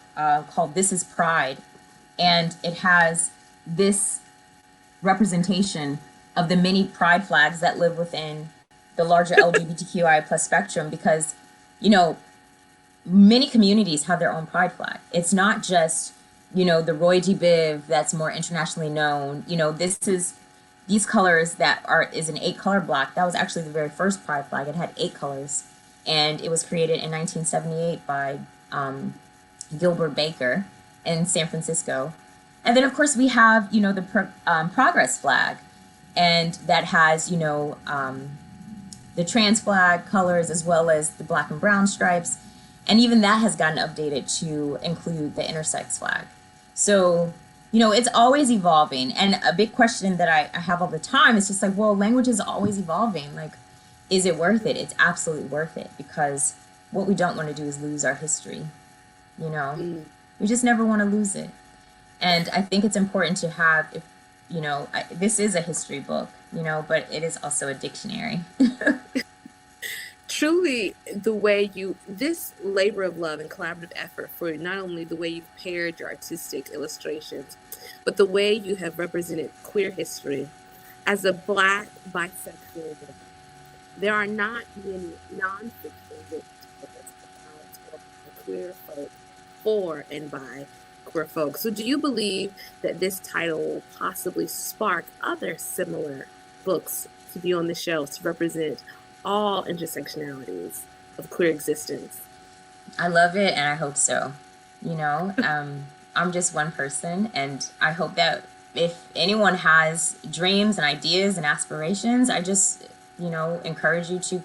called This is Pride, and it has this representation of the many pride flags that live within the larger LGBTQI plus spectrum, because, many communities have their own pride flag. It's not just, the Roy G. Biv that's more internationally known. These colors is an 8-color block. That was actually the very first pride flag. It had 8 colors, and it was created in 1978 by Gilbert Baker in San Francisco. And then of course we have, the progress flag, and that has, the trans flag colors as well as the black and brown stripes. And even that has gotten updated to include the intersex flag. So, it's always evolving. And a big question that I have all the time is just like, well, language is always evolving. Like, is it worth it? It's absolutely worth it, because what we don't want to do is lose our history. We just never want to lose it. And I think it's important to have, this is a history book, but it is also a dictionary. Truly, the way this labor of love and collaborative effort for not only the way you've paired your artistic illustrations, but the way you have represented queer history as a Black bisexual woman. There are not many non-fiction books about queer folk for and by queer folks. So do you believe that this title will possibly spark other similar books to be on the shelves to represent all intersectionalities of queer existence? I love it, and I hope so. I'm just one person, and I hope that if anyone has dreams and ideas and aspirations, I just, encourage you to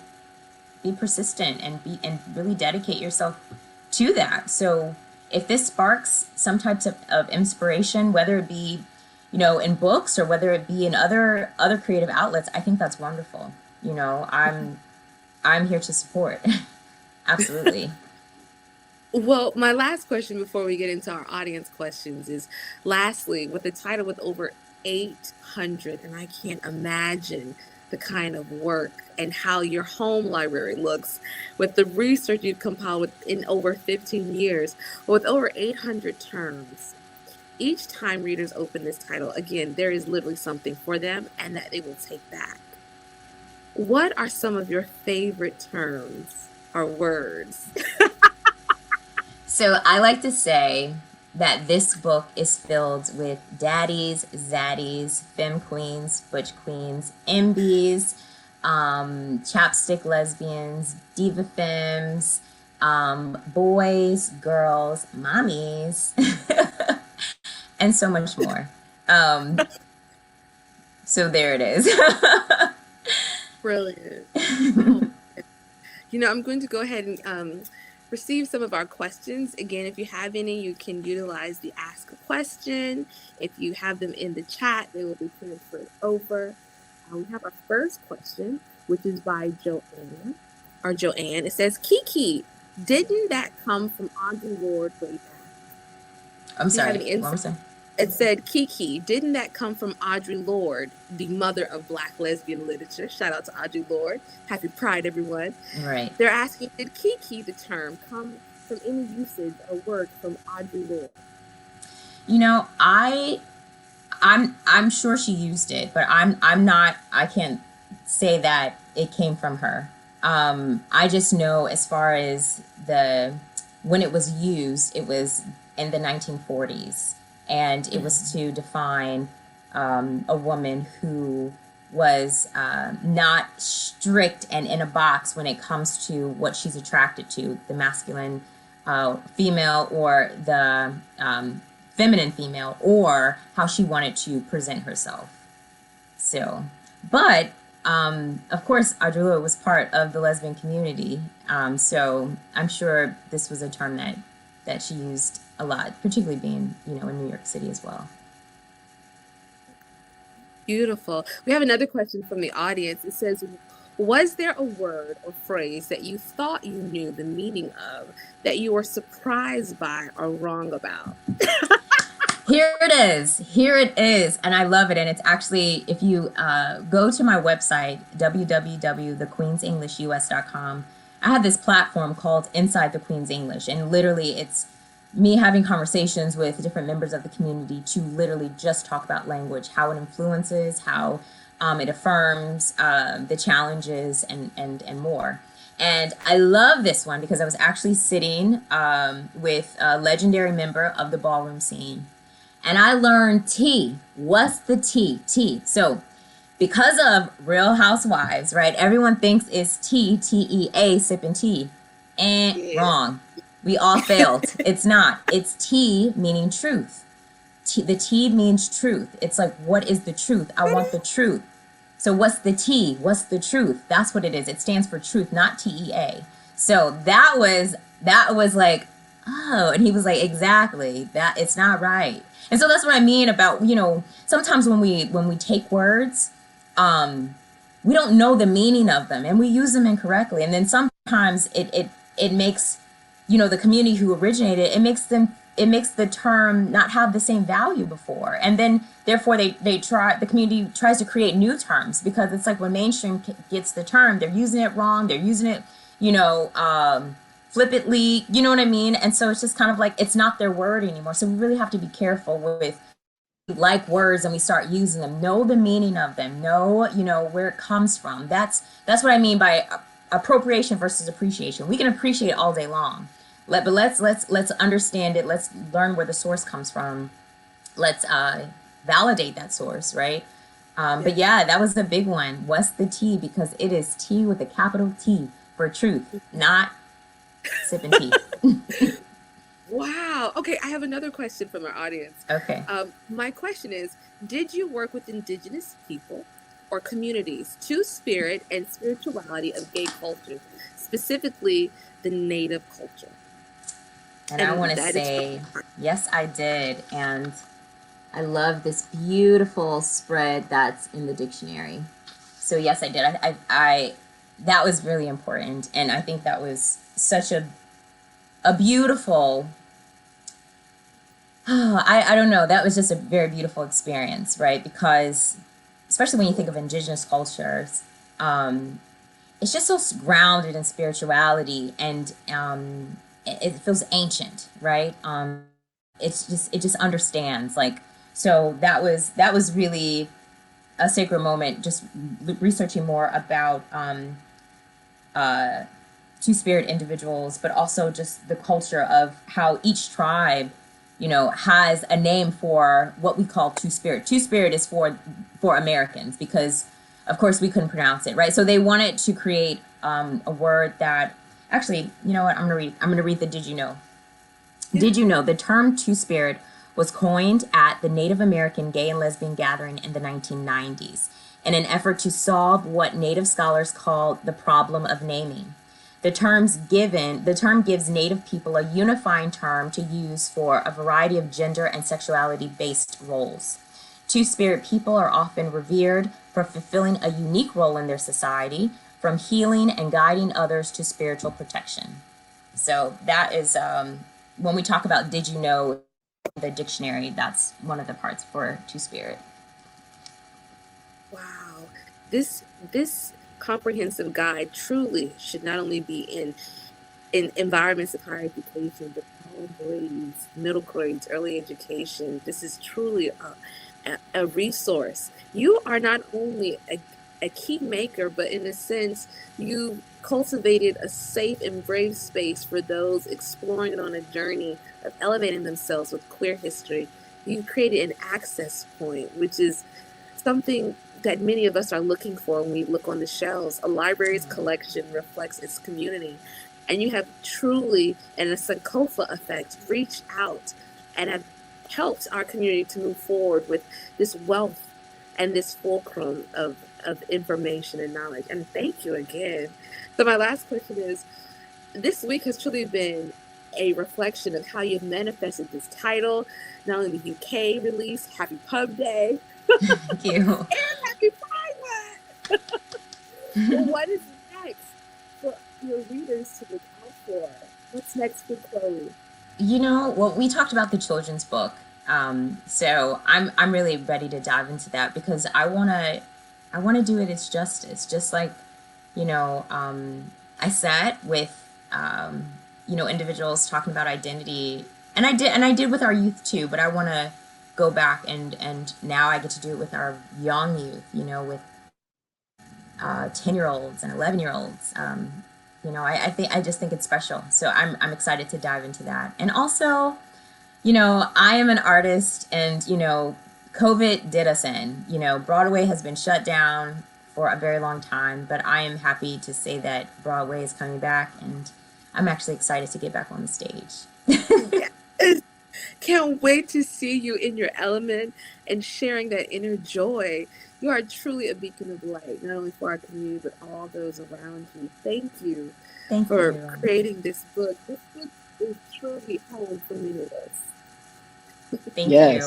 be persistent and really dedicate yourself to that. So if this sparks some types of inspiration, whether it be, in books or whether it be in other creative outlets, I think that's wonderful. I'm here to support. Absolutely. Well, my last question before we get into our audience questions is, lastly, with a title with over 800, and I can't imagine the kind of work and how your home library looks with the research you've compiled in over 15 years, with over 800 terms. Each time readers open this title, again, there is literally something for them and that they will take back. What are some of your favorite terms or words? So I like to say that this book is filled with daddies, zaddies, femme queens, butch queens, MBs, chapstick lesbians, diva femmes, boys, girls, mommies, and so much more. So there it is. Brilliant. Oh, I'm going to go ahead and receive some of our questions. Again, if you have any, you can utilize the Ask a Question. If you have them in the chat, they will be transferred over. We have our first question, which is by Joanne. It says, Kiki, didn't that come from Audre Lorde way back? I'm sorry, what was that? It said, Kiki, didn't that come from Audre Lorde, the mother of Black lesbian literature? Shout out to Audre Lorde. Happy Pride, everyone. Right. They're asking, did Kiki, the term, come from any usage or work from Audre Lorde? I'm sure she used it, but I can't say that it came from her. I just know as far as when it was used, it was in the 1940s. And it was to define a woman who was not strict and in a box when it comes to what she's attracted to, the masculine female or the feminine female, or how she wanted to present herself. So, but of course, Audre Lorde was part of the lesbian community. So I'm sure this was a term that she used a lot, particularly being, in New York City as well. Beautiful. We have another question from the audience. It says, was there a word or phrase that you thought you knew the meaning of that you were surprised by or wrong about? Here it is. And I love it. And it's actually, if you go to my website, www.thequeensenglishus.com, I have this platform called Inside the Queen's English. And literally it's me having conversations with different members of the community to literally just talk about language, how it influences, how it affirms, the challenges, and more. And I love this one because I was actually sitting with a legendary member of the Ballroom Scene. And I learned T. What's the T? T. So because of Real Housewives, right? Everyone thinks it's T-E-A, sipping tea. Wrong. We all failed. It's not. It's T meaning truth. The T means truth. It's like, what is the truth? I want the truth. So what's the T? What's the truth? That's what it is. It stands for truth, not T-E-A. So that was like, oh, and he was like, exactly, that it's not right. And so that's what I mean about, sometimes when we take words, we don't know the meaning of them and we use them incorrectly. And then sometimes it makes, the community who originated, it makes the term not have the same value before. And then therefore the community tries to create new terms, because it's like when mainstream gets the term, they're using it wrong. They're using it, flippantly, you know what I mean? And so it's just kind of like, it's not their word anymore. So we really have to be careful with like words, and we start using them, know the meaning of them, know, where it comes from. That's what I mean by appropriation versus appreciation. We can appreciate all day long. But let's understand it. Let's learn where the source comes from. Let's validate that source, right? But yeah, that was the big one. What's the T? Because it is T with a capital T for truth, not sipping tea. Wow. Okay, I have another question from our audience. Okay. My question is, did you work with indigenous people or communities, two-spirit and spirituality of gay culture, specifically the Native culture? And I want to say, yes, I did. And I love this beautiful spread that's in the dictionary. So yes, I did. I that was really important. And I think that was such a beautiful, I don't know, that was just a very beautiful experience, right? Because especially when you think of indigenous cultures, it's just so grounded in spirituality, and it feels ancient, right? It just understands, like, so that was really a sacred moment, just researching more about two-spirit individuals, but also just the culture of how each tribe, has a name for what we call two-spirit. Two-spirit is for Americans, because of course we couldn't pronounce it, right? So they wanted to create a word that, actually, you know what, I'm gonna read the Did You Know? Yeah. Did you know the term two-spirit was coined at the Native American Gay and Lesbian Gathering in the 1990s in an effort to solve what Native scholars call the problem of naming. The term gives Native people a unifying term to use for a variety of gender and sexuality-based roles. Two-spirit people are often revered for fulfilling a unique role in their society, from healing and guiding others to spiritual protection. So that is, when we talk about did you know, the dictionary, that's one of the parts for two-spirit. Wow. This comprehensive guide truly should not only be in environments of higher education, but all grades, middle grades, early education. This is truly a resource. You are not only a key maker, but in a sense, you cultivated a safe and brave space for those exploring on a journey of elevating themselves with queer history. You created an access point, which is something that many of us are looking for when we look on the shelves. A library's collection reflects its community. And you have truly, in a Sankofa effect, reached out and have helped our community to move forward with this wealth and this fulcrum of information and knowledge. And thank you again. So my last question is, this week has truly been a reflection of how you've manifested this title, not only the UK release, Happy Pub Day, Thank you. and Happy Pride Month. Well, what is next for your readers to look out for? What's next for Chloe? You know, well, we talked about the children's book, so I'm really ready to dive into that because I wanna do it its justice. Just like, you know, I sat with individuals talking about identity, and I did with our youth too. But I want to go back and now I get to do it with our young youth. You know, with 10-year-olds and 11-year-olds. I just think it's special. So I'm excited to dive into that. And also, I am an artist, and COVID did us in. Broadway has been shut down for a very long time, but I am happy to say that Broadway is coming back, and I'm actually excited to get back on the stage. Yes. Can't wait to see you in your element and sharing that inner joy. You are truly a beacon of light, not only for our community, but all those around you. Thank you for creating this book. This book is truly home for many of us. Thank you.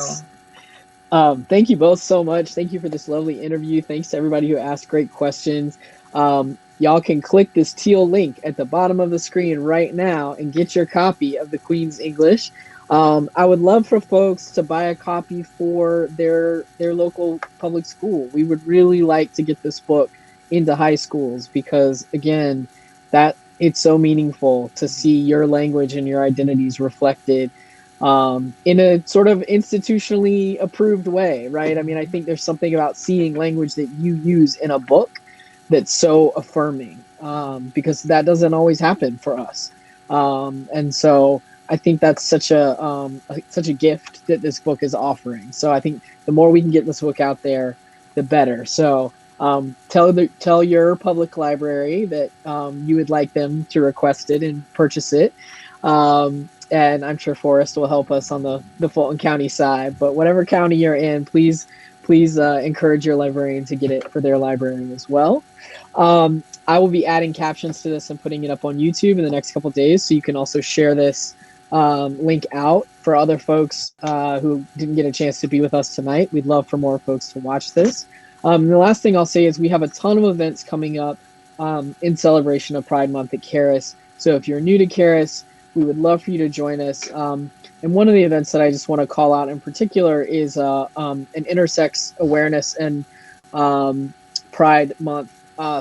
Thank you both so much. Thank you for this lovely interview. Thanks to everybody who asked great questions. Y'all can click this teal link at the bottom of the screen right now and get your copy of the Queen's English. I would love for folks to buy a copy for their local public school. We would really like to get this book into high schools because, again, that it's so meaningful to see your language and your identities reflected in a sort of institutionally approved way, right? I mean, I think there's something about seeing language that you use in a book that's so affirming, because that doesn't always happen for us. And so I think that's such a gift that this book is offering. So I think the more we can get this book out there, the better. So tell your public library that you would like them to request it and purchase it. And I'm sure Forrest will help us on the Fulton County side. But whatever county you're in, please encourage your librarian to get it for their library as well. I will be adding captions to this and putting it up on YouTube in the next couple of days, so you can also share this link out for other folks who didn't get a chance to be with us tonight. We'd love for more folks to watch this. And the last thing I'll say is we have a ton of events coming up in celebration of Pride Month at Charis. So if you're new to Charis, we would love for you to join us. And one of the events that I just want to call out in particular is an intersex awareness and Pride Month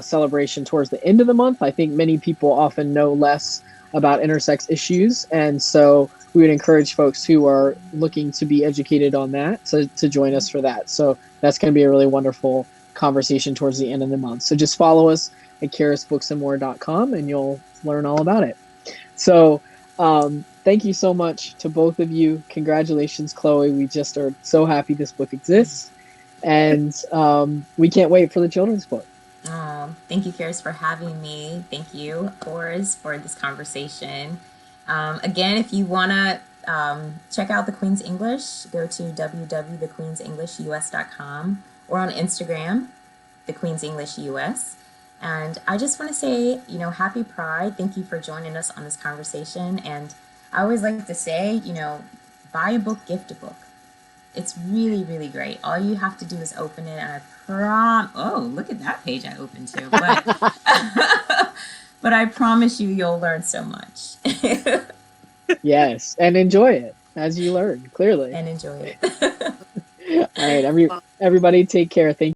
celebration towards the end of the month. I think many people often know less about intersex issues, and so we would encourage folks who are looking to be educated on that to join us for that. So that's going to be a really wonderful conversation towards the end of the month. So just follow us at charisbooksandmore.com and you'll learn all about it. So thank you so much to both of you. Congratulations, Chloe. We just are so happy this book exists, and we can't wait for the children's book. Oh, thank you, Charis, for having me. Thank you, Forrest, for this conversation. Again, if you want to check out the Queen's English, go to www.thequeensenglishus.com or on Instagram, The Queen's English US. And I just want to say, you know, happy Pride. Thank you for joining us on this conversation. And I always like to say, you know, buy a book, gift a book. It's really, really great. All you have to do is open it, and oh, look at that page I opened to. But I promise you'll learn so much. Yes, and enjoy it as you learn, clearly. And enjoy it. All right, everybody take care. Thank